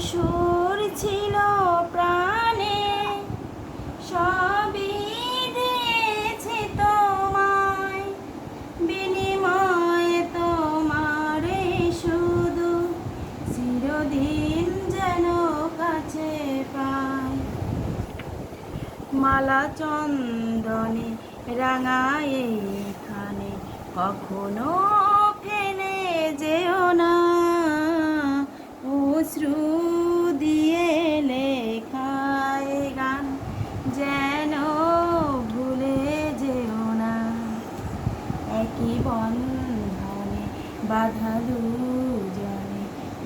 সুর ছিল প্রাণে, সবই দিয়েছি তোমায়, বিনিময়ে তোমারে শুধু চিরদিন যেন কাছে পাই। মালা চন্দনে রাঙায় এখানে কখনো ফেলে যেও না, অশ্রু দিয়ে লেখায় গান যেন ভুলে যেও না। একই বন্ধনে বাঁধা দুজনে,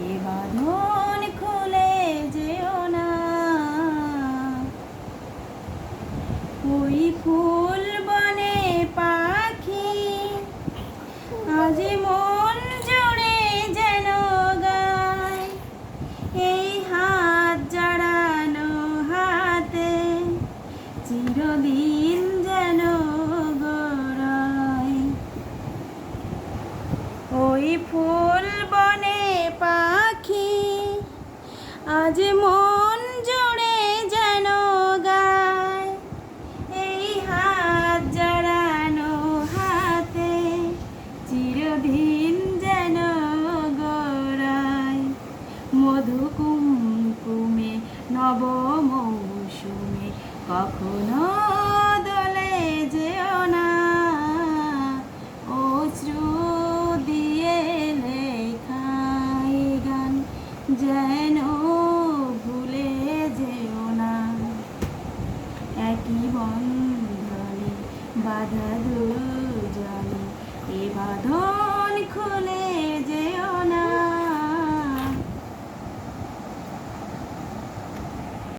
এ বাঁধন খুলে যেও না। ওই ফুল বনে পাখি আজ মন জুড়ে যেন গায়, এই হাত জড়ানো হাতে চিরদিন যেন গড়ায়। ওই ফুল বনে পাখি আজ মন জুড়ে যেন গায়, এই হাত জড়ানো হাতে চিরদিন যেন গড়ায়। মধু কুমকুমে নব মৌসুমে কখনো দোলে যেও না, অশ্রু দিয়ে লেখায় গান যেন ভুলে যেও না। একই বন্ধনে বাঁধা দুজনে, এ বাঁধন খুলে যেও